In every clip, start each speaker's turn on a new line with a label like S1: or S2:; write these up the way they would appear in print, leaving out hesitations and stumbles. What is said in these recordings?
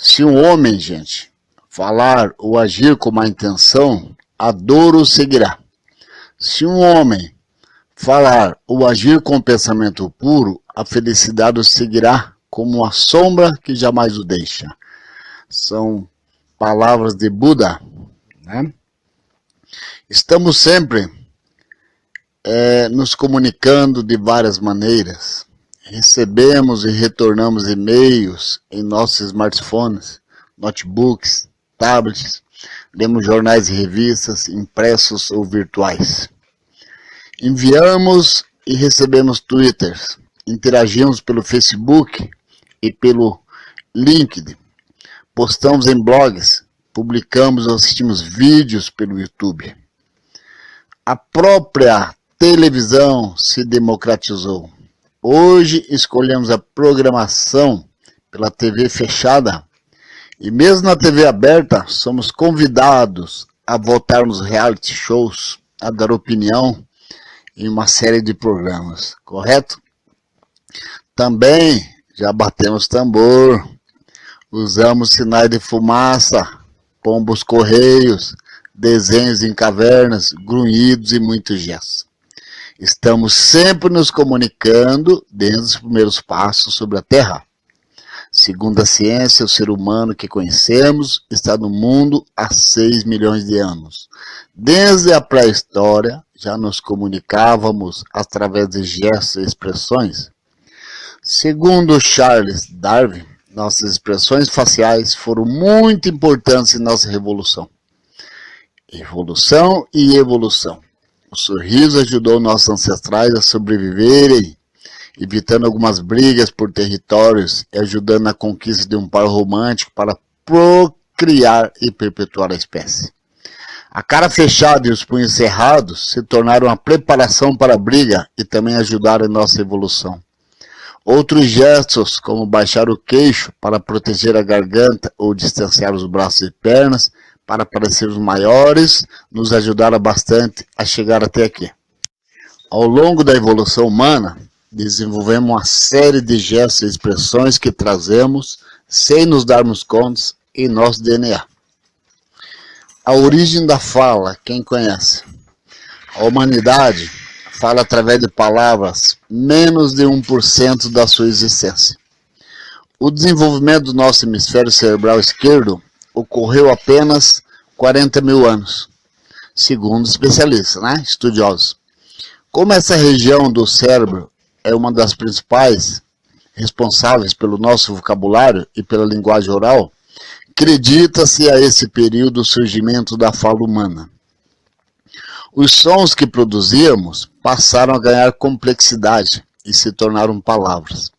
S1: Se um homem, gente, falar ou agir com má intenção, a dor o seguirá. Se um homem falar ou agir com pensamento puro, a felicidade o seguirá como a sombra que jamais o deixa. São palavras de Buda, né? Estamos sempre nos comunicando de várias maneiras. Recebemos e retornamos e-mails em nossos smartphones, notebooks, tablets, lemos jornais e revistas, impressos ou virtuais. Enviamos e recebemos twitters, interagimos pelo Facebook e pelo LinkedIn, postamos em blogs, publicamos ou assistimos vídeos pelo YouTube. A própria televisão se democratizou. Hoje escolhemos a programação pela TV fechada e mesmo na TV aberta somos convidados a votar nos reality shows, a dar opinião em uma série de programas, correto? Também já batemos tambor, usamos sinais de fumaça, pombos correios, desenhos em cavernas, grunhidos e muitos gestos. Estamos sempre nos comunicando desde os primeiros passos sobre a Terra. Segundo a ciência, o ser humano que conhecemos está no mundo há 6 milhões de anos. Desde a pré-história, já nos comunicávamos através de gestos e expressões. Segundo Charles Darwin, nossas expressões faciais foram muito importantes em nossa revolução. Evolução e evolução. O sorriso ajudou nossos ancestrais a sobreviverem, evitando algumas brigas por territórios e ajudando na conquista de um par romântico para procriar e perpetuar a espécie. A cara fechada e os punhos cerrados se tornaram uma preparação para a briga e também ajudaram em nossa evolução. Outros gestos, como baixar o queixo para proteger a garganta ou distanciar os braços e pernas, para parecermos maiores, nos ajudaram bastante a chegar até aqui. Ao longo da evolução humana, desenvolvemos uma série de gestos e expressões que trazemos, sem nos darmos conta, em nosso DNA. A origem da fala, quem conhece? A humanidade fala através de palavras menos de 1% da sua existência. O desenvolvimento do nosso hemisfério cerebral esquerdo ocorreu apenas 40 mil anos, segundo especialistas, estudiosos. Como essa região do cérebro é uma das principais responsáveis pelo nosso vocabulário e pela linguagem oral, acredita-se a esse período o surgimento da fala humana. Os sons que produzíamos passaram a ganhar complexidade e se tornaram palavras.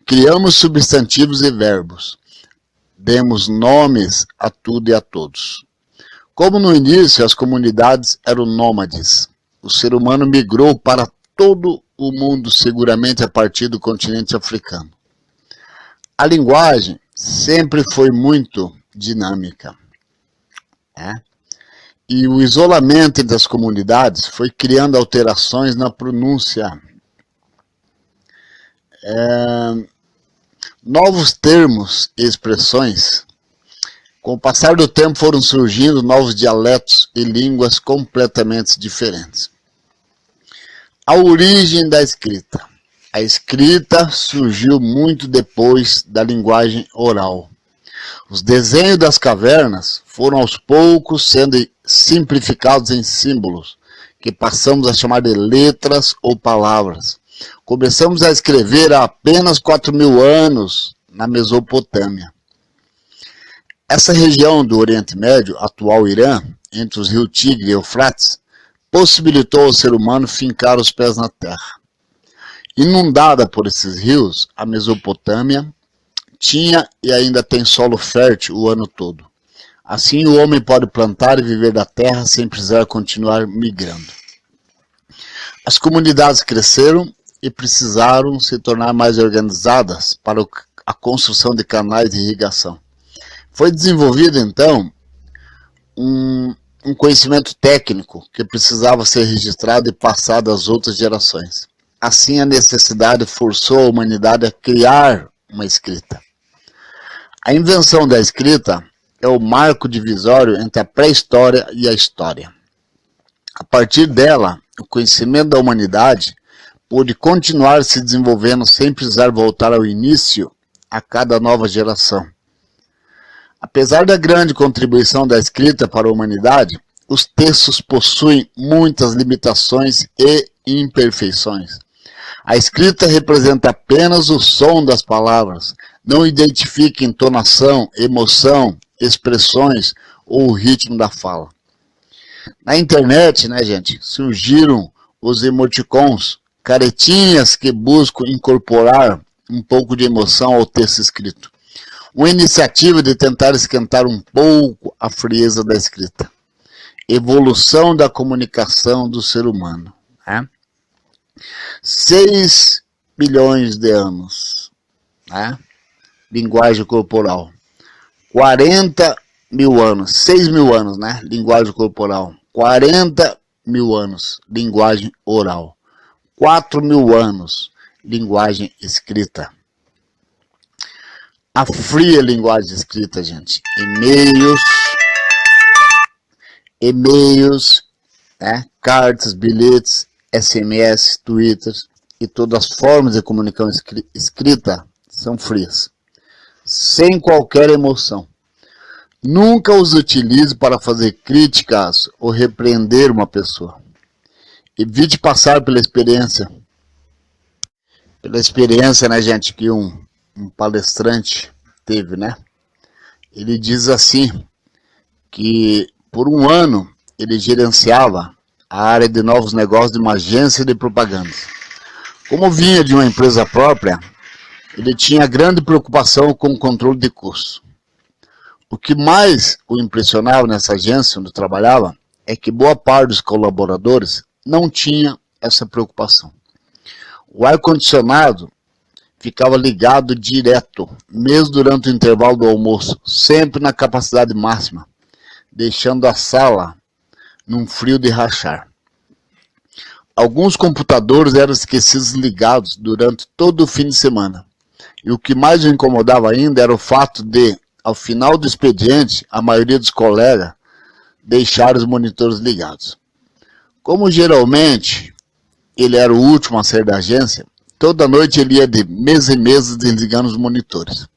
S1: Criamos substantivos e verbos. Demos nomes a tudo e a todos. Como no início as comunidades eram nômades, o ser humano migrou para todo o mundo, seguramente a partir do continente africano. A linguagem sempre foi muito dinâmica, e o isolamento entre as comunidades foi criando alterações na pronúncia. Novos termos e expressões. Com o passar do tempo foram surgindo novos dialetos e línguas completamente diferentes. A origem da escrita. A escrita surgiu muito depois da linguagem oral. Os desenhos das cavernas foram aos poucos sendo simplificados em símbolos, que passamos a chamar de letras ou palavras. Começamos a escrever há apenas 4 mil anos na Mesopotâmia. Essa região do Oriente Médio, atual Irã, entre os rios Tigre e Eufrates, possibilitou ao ser humano fincar os pés na terra. Inundada por esses rios, a Mesopotâmia tinha e ainda tem solo fértil o ano todo. Assim, o homem pode plantar e viver da terra sem precisar continuar migrando. As comunidades cresceram e precisaram se tornar mais organizadas para a construção de canais de irrigação. Foi desenvolvido, então, um conhecimento técnico que precisava ser registrado e passado às outras gerações. Assim, a necessidade forçou a humanidade a criar uma escrita. A invenção da escrita é o marco divisório entre a pré-história e a história. A partir dela, o conhecimento da humanidade pôde continuar se desenvolvendo sem precisar voltar ao início a cada nova geração. Apesar da grande contribuição da escrita para a humanidade, os textos possuem muitas limitações e imperfeições. A escrita representa apenas o som das palavras, não identifica entonação, emoção, expressões ou o ritmo da fala. Na internet, né, gente, surgiram os emoticons, caretinhas que buscam incorporar um pouco de emoção ao texto escrito. Uma iniciativa de tentar esquentar um pouco a frieza da escrita. Evolução da comunicação do ser humano. Né? 6 bilhões de anos. Né? Linguagem corporal. 40 mil anos. 6 mil anos, né? Linguagem corporal. 40 mil anos. Linguagem oral. 4 mil anos. Linguagem escrita. A fria linguagem escrita, gente. E-mails, né? Cartas, bilhetes, SMS, Twitter e todas as formas de comunicação escrita são frias, sem qualquer emoção. Nunca os utilize para fazer críticas ou repreender uma pessoa. Evite passar pela experiência, né, gente, que um palestrante teve, né? Ele diz assim, que por um ano ele gerenciava a área de novos negócios de uma agência de propaganda. Como vinha de uma empresa própria, ele tinha grande preocupação com o controle de custos. O que mais o impressionava nessa agência onde trabalhava é que boa parte dos colaboradores não tinha essa preocupação. O ar-condicionado ficava ligado direto, mesmo durante o intervalo do almoço, sempre na capacidade máxima, deixando a sala num frio de rachar. Alguns computadores eram esquecidos ligados durante todo o fim de semana. E o que mais o incomodava ainda era o fato de, ao final do expediente, a maioria dos colegas deixar os monitores ligados. Como geralmente ele era o último a sair da agência, toda noite ele ia de mesa em mesa desligando os monitores.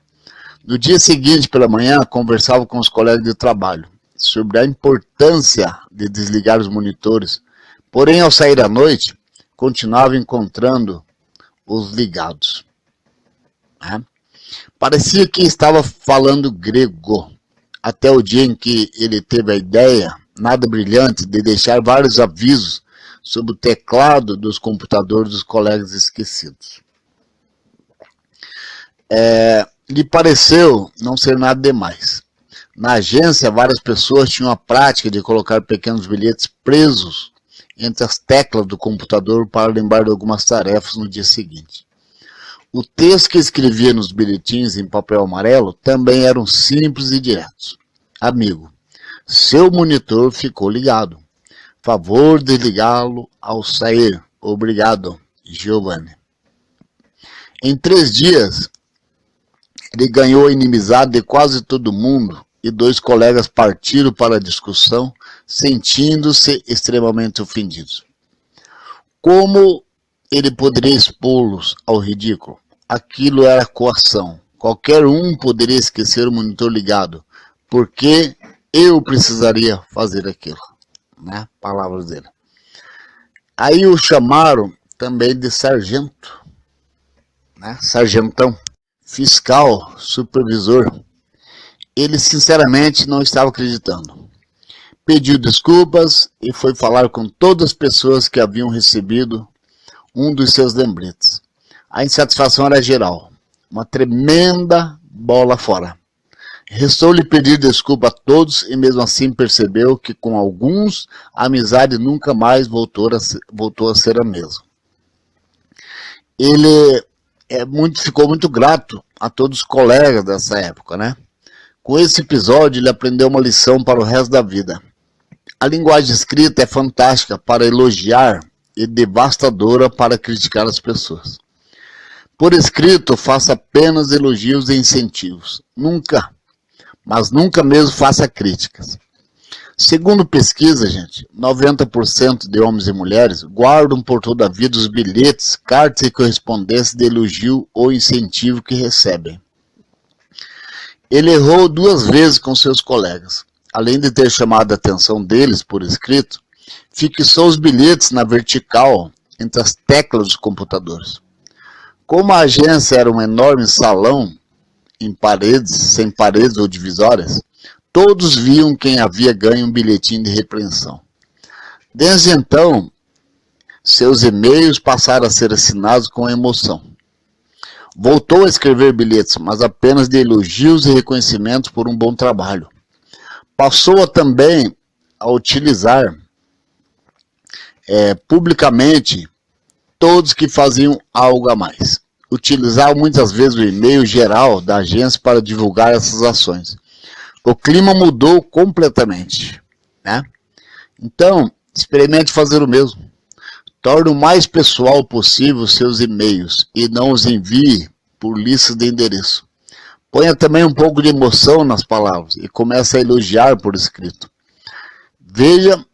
S1: No dia seguinte, pela manhã, conversava com os colegas de trabalho sobre a importância de desligar os monitores, porém, ao sair à noite, continuava encontrando os ligados. Parecia que estava falando grego, até o dia em que ele teve a ideia, nada brilhante, de deixar vários avisos sobre o teclado dos computadores dos colegas esquecidos. Lhe pareceu não ser nada demais. Na agência, várias pessoas tinham a prática de colocar pequenos bilhetes presos entre as teclas do computador para lembrar de algumas tarefas no dia seguinte. O texto que escrevia nos bilhetinhos em papel amarelo também eram simples e diretos. Amigo, seu monitor ficou ligado. Favor desligá-lo ao sair. Obrigado, Giovanni. Em 3 dias, ele ganhou a inimizade de quase todo mundo e 2 colegas partiram para a discussão, sentindo-se extremamente ofendidos. Como ele poderia expô-los ao ridículo? Aquilo era coação. Qualquer um poderia esquecer o monitor ligado. Por que eu precisaria fazer aquilo? Né? Palavras dele. Aí o chamaram também de sargento, né? Sargentão, fiscal, supervisor. Ele sinceramente não estava acreditando. Pediu desculpas e foi falar com todas as pessoas que haviam recebido um dos seus lembretes. A insatisfação era geral. Uma tremenda bola fora. Restou-lhe pedir desculpa a todos e mesmo assim percebeu que com alguns a amizade nunca mais voltou a ser a mesma. Ele ficou muito grato a todos os colegas dessa época, né? Com esse episódio ele aprendeu uma lição para o resto da vida. A linguagem escrita é fantástica para elogiar e devastadora para criticar as pessoas. Por escrito, faça apenas elogios e incentivos. Nunca, mas nunca mesmo faça críticas. Segundo pesquisa, gente, 90% de homens e mulheres guardam por toda a vida os bilhetes, cartas e correspondências de elogio ou incentivo que recebem. Ele errou 2 vezes com seus colegas. Além de ter chamado a atenção deles por escrito, fixou os bilhetes na vertical entre as teclas dos computadores. Como a agência era um enorme salão em paredes, sem paredes ou divisórias, todos viam quem havia ganho um bilhetinho de repreensão. Desde então, seus e-mails passaram a ser assinados com emoção. Voltou a escrever bilhetes, mas apenas de elogios e reconhecimentos por um bom trabalho. Passou também a utilizar publicamente todos que faziam algo a mais. Utilizava muitas vezes o e-mail geral da agência para divulgar essas ações. O clima mudou completamente, né? Então, experimente fazer o mesmo. Torne o mais pessoal possível os seus e-mails e não os envie por lista de endereço. Ponha também um pouco de emoção nas palavras e comece a elogiar por escrito. Veja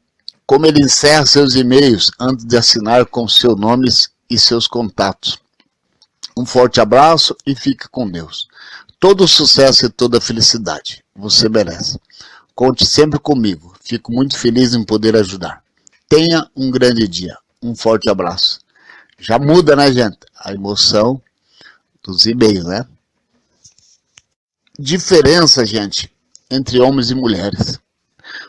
S1: como ele encerra seus e-mails antes de assinar com seus nomes e seus contatos. Um forte abraço e fique com Deus. Todo sucesso e toda felicidade. Você merece. Conte sempre comigo. Fico muito feliz em poder ajudar. Tenha um grande dia. Um forte abraço. Já muda, né, gente? A emoção dos e-mails, né? Diferença, gente, entre homens e mulheres.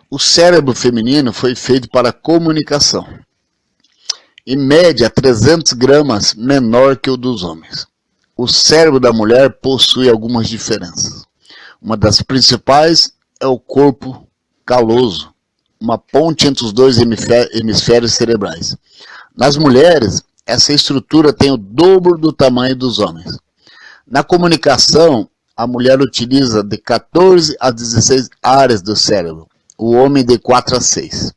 S1: O cérebro feminino foi feito para a comunicação. Em média, 300 gramas menor que o dos homens. O cérebro da mulher possui algumas diferenças. Uma das principais é o corpo caloso, uma ponte entre os 2 hemisférios cerebrais. Nas mulheres, essa estrutura tem o dobro do tamanho dos homens. Na comunicação, a mulher utiliza de 14 a 16 áreas do cérebro, o homem de 4 a 6.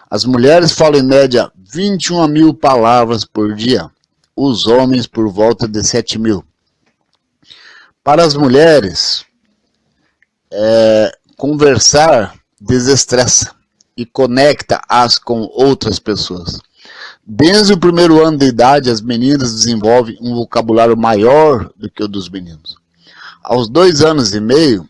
S1: As mulheres falam em média 21.000 palavras por dia, os homens por volta de 7.000. Para as mulheres, conversar desestressa e conecta-as com outras pessoas. Desde o primeiro ano de idade, as meninas desenvolvem um vocabulário maior do que o dos meninos. Aos 2 anos e meio,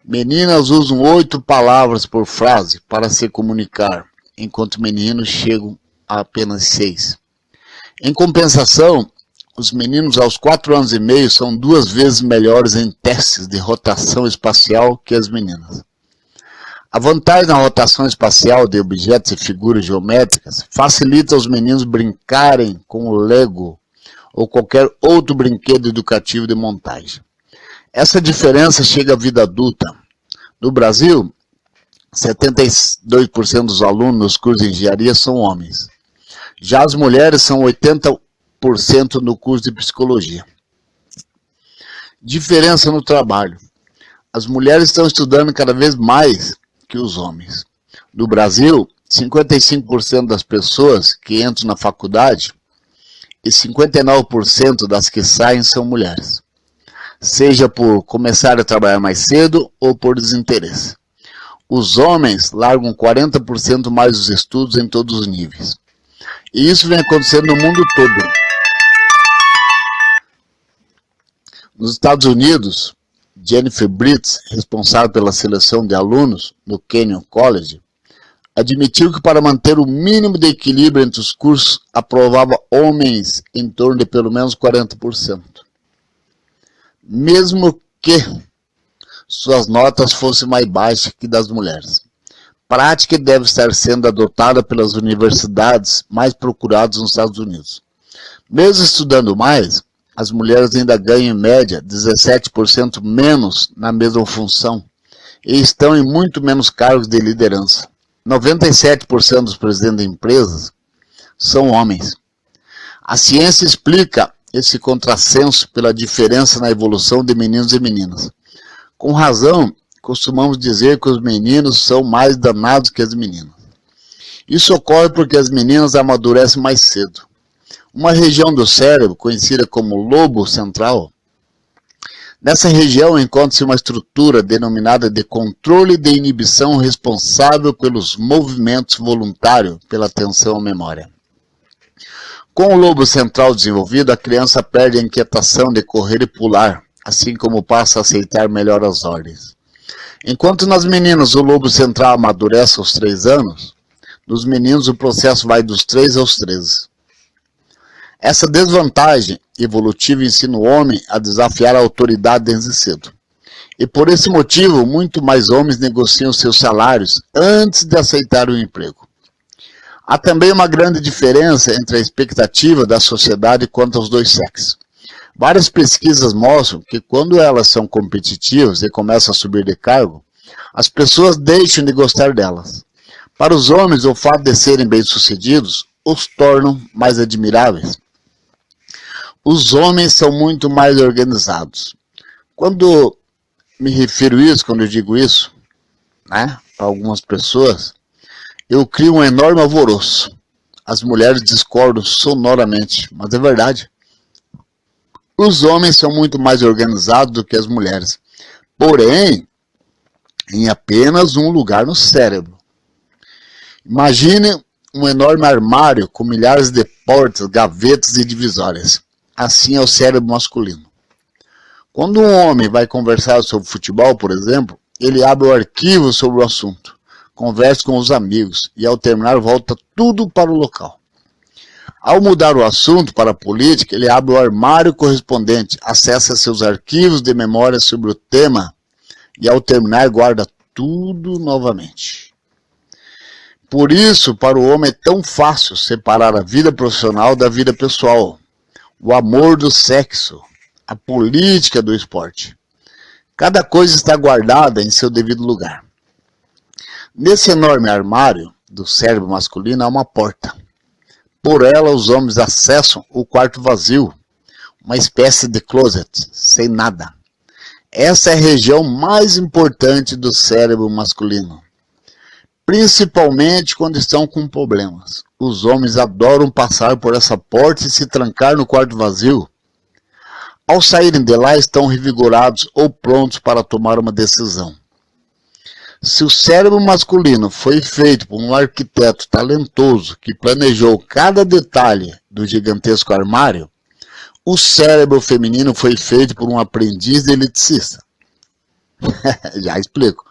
S1: meninas usam 8 palavras por frase para se comunicar, enquanto meninos chegam a apenas 6. Em compensação, os meninos aos 4 anos e meio são 2 vezes melhores em testes de rotação espacial que as meninas. A vantagem na rotação espacial de objetos e figuras geométricas facilita os meninos brincarem com o Lego ou qualquer outro brinquedo educativo de montagem. Essa diferença chega à vida adulta. No Brasil, 72% dos alunos nos cursos de engenharia são homens. Já as mulheres são 80% no curso de psicologia. Diferença no trabalho. As mulheres estão estudando cada vez mais que os homens. No Brasil, 55% das pessoas que entram na faculdade e 59% das que saem são mulheres. Seja por começar a trabalhar mais cedo ou por desinteresse. Os homens largam 40% mais os estudos em todos os níveis. E isso vem acontecendo no mundo todo. Nos Estados Unidos, Jennifer Britz, responsável pela seleção de alunos no Kenyon College, admitiu que para manter o mínimo de equilíbrio entre os cursos, aprovava homens em torno de pelo menos 40%. Mesmo que suas notas fossem mais baixas que das mulheres. Prática que deve estar sendo adotada pelas universidades mais procuradas nos Estados Unidos. Mesmo estudando mais, as mulheres ainda ganham em média 17% menos na mesma função e estão em muito menos cargos de liderança. 97% dos presidentes de empresas são homens. A ciência explica esse contrassenso pela diferença na evolução de meninos e meninas. Com razão, costumamos dizer que os meninos são mais danados que as meninas. Isso ocorre porque as meninas amadurecem mais cedo. uma região do cérebro conhecida como lobo central. Nessa região encontra-se uma estrutura denominada de controle de inibição responsável pelos movimentos voluntários, pela atenção à memória. Com o lobo central desenvolvido, a criança perde a inquietação de correr e pular, assim como passa a aceitar melhor as ordens. Enquanto nas meninas o lobo central amadurece aos 3 anos, nos meninos o processo vai dos 3 aos 13. Essa desvantagem evolutiva ensina o homem a desafiar a autoridade desde cedo. E por esse motivo, muito mais homens negociam seus salários antes de aceitar o emprego. Há também uma grande diferença entre a expectativa da sociedade quanto aos dois sexos. Várias pesquisas mostram que quando elas são competitivas e começam a subir de cargo, as pessoas deixam de gostar delas. Para os homens, o fato de serem bem-sucedidos os tornam mais admiráveis. Os homens são muito mais organizados. Quando me refiro a isso, quando eu digo isso, para algumas pessoas, eu crio um enorme alvoroço. As mulheres discordam sonoramente, mas é verdade. Os homens são muito mais organizados do que as mulheres, porém, em apenas um lugar no cérebro. Imagine um enorme armário com milhares de portas, gavetas e divisórias. Assim é o cérebro masculino. Quando um homem vai conversar sobre futebol, por exemplo, ele abre o arquivo sobre o assunto, conversa com os amigos e ao terminar volta tudo para o local. Ao mudar o assunto para a política, ele abre o armário correspondente, acessa seus arquivos de memória sobre o tema e ao terminar guarda tudo novamente. Por isso, para o homem é tão fácil separar a vida profissional da vida pessoal, o amor do sexo, a política do esporte. Cada coisa está guardada em seu devido lugar. Nesse enorme armário do cérebro masculino há uma porta. Por ela os homens acessam o quarto vazio, uma espécie de closet, sem nada. Essa é a região mais importante do cérebro masculino. Principalmente quando estão com problemas. Os homens adoram passar por essa porta e se trancar no quarto vazio. Ao saírem de lá, estão revigorados ou prontos para tomar uma decisão. Se o cérebro masculino foi feito por um arquiteto talentoso que planejou cada detalhe do gigantesco armário, o cérebro feminino foi feito por um aprendiz eletricista. Já explico.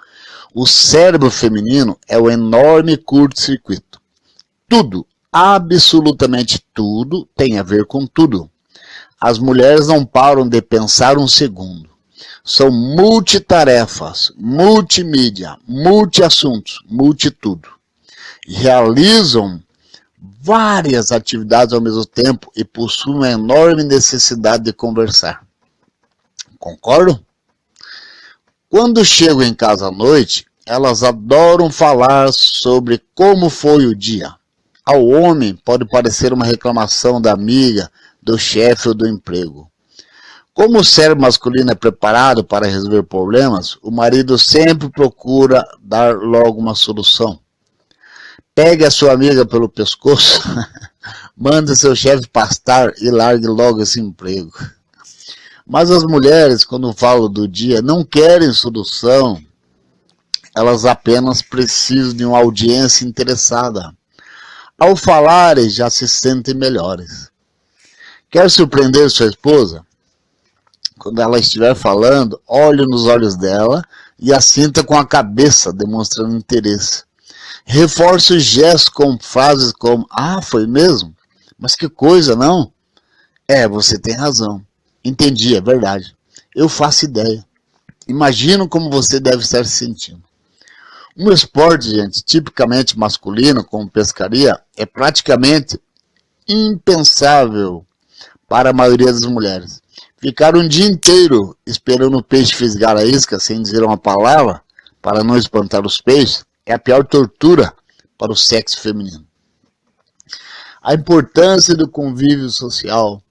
S1: O cérebro feminino é o enorme curto-circuito. Tudo, absolutamente tudo, tem a ver com tudo. As mulheres não param de pensar um segundo. São multitarefas, multimídia, multiassuntos, multitudo. Realizam várias atividades ao mesmo tempo e possuem uma enorme necessidade de conversar. Concordam? Quando chegam em casa à noite, elas adoram falar sobre como foi o dia. Ao homem pode parecer uma reclamação da amiga, do chefe ou do emprego. Como o cérebro masculino é preparado para resolver problemas, o marido sempre procura dar logo uma solução. Pegue a sua amiga pelo pescoço, manda seu chefe pastar e largue logo esse emprego. Mas as mulheres, quando falam do dia, não querem solução. Elas apenas precisam de uma audiência interessada. Ao falarem, já se sentem melhores. Quer surpreender sua esposa? Quando ela estiver falando, olhe nos olhos dela e assinta com a cabeça, demonstrando interesse. Reforce o gesto com frases como, foi mesmo? Mas que coisa, não? Você tem razão. Entendi, é verdade. Eu faço ideia. Imagino como você deve estar se sentindo. Um esporte, gente, tipicamente masculino, como pescaria, é praticamente impensável para a maioria das mulheres. Ficar um dia inteiro esperando o peixe fisgar a isca sem dizer uma palavra, para não espantar os peixes, é a pior tortura para o sexo feminino. A importância do convívio social.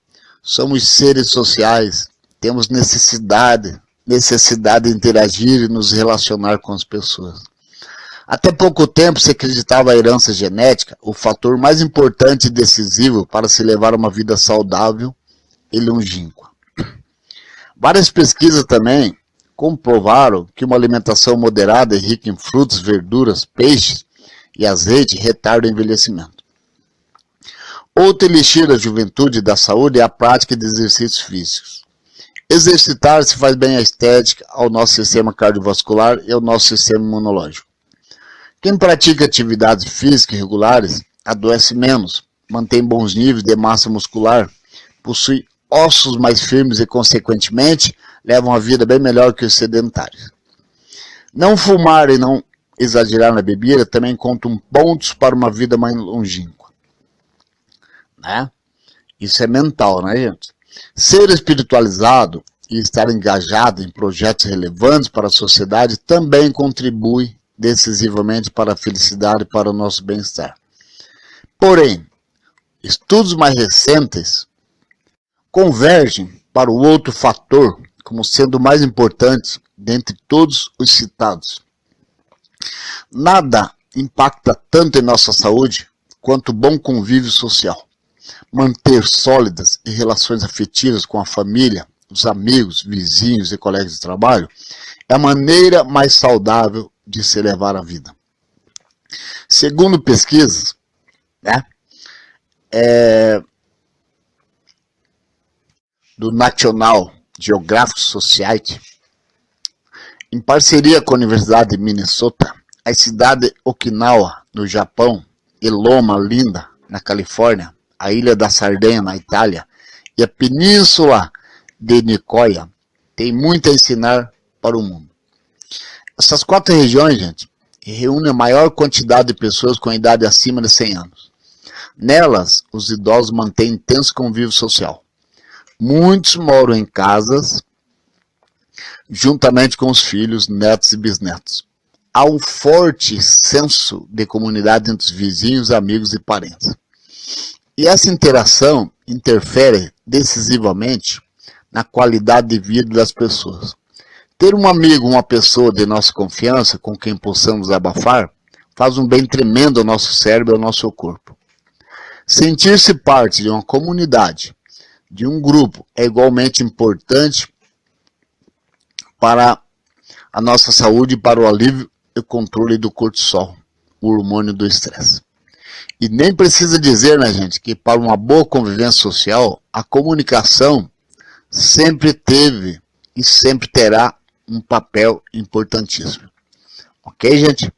S1: Somos seres sociais, temos necessidade de interagir e nos relacionar com as pessoas. Até pouco tempo se acreditava a herança genética o fator mais importante e decisivo para se levar uma vida saudável e longínqua. Várias pesquisas também comprovaram que uma alimentação moderada e rica em frutas, verduras, peixes e azeite retarda o envelhecimento. Outro elixir da juventude e da saúde é a prática de exercícios físicos. Exercitar-se faz bem à estética, ao nosso sistema cardiovascular e ao nosso sistema imunológico. Quem pratica atividades físicas regulares adoece menos, mantém bons níveis de massa muscular, possui ossos mais firmes e, consequentemente, levam uma vida bem melhor que os sedentários. Não fumar e não exagerar na bebida também contam pontos para uma vida mais longínqua. Né? Isso é mental, né, gente? Ser espiritualizado e estar engajado em projetos relevantes para a sociedade também contribui decisivamente para a felicidade e para o nosso bem-estar. Porém, estudos mais recentes convergem para o outro fator como sendo o mais importante dentre todos os citados. Nada impacta tanto em nossa saúde quanto o bom convívio social. Manter sólidas e relações afetivas com a família, os amigos, vizinhos e colegas de trabalho é a maneira mais saudável de se levar a vida. Segundo pesquisas, do National Geographic Society, em parceria com a Universidade de Minnesota, a cidade de Okinawa, no Japão, e Loma Linda, na Califórnia, a Ilha da Sardenha, na Itália, e a Península de Nicoya, tem muito a ensinar para o mundo. Essas 4 regiões, gente, reúnem a maior quantidade de pessoas com idade acima de 100 anos. Nelas, os idosos mantêm intenso convívio social. Muitos moram em casas, juntamente com os filhos, netos e bisnetos. Há um forte senso de comunidade entre os vizinhos, amigos e parentes. E essa interação interfere decisivamente na qualidade de vida das pessoas. Ter um amigo, uma pessoa de nossa confiança, com quem possamos abafar, faz um bem tremendo ao nosso cérebro e ao nosso corpo. Sentir-se parte de uma comunidade, de um grupo, é igualmente importante para a nossa saúde e para o alívio e controle do cortisol, o hormônio do estresse. E nem precisa dizer, né, gente, que para uma boa convivência social, a comunicação sempre teve e sempre terá um papel importantíssimo. Ok, gente?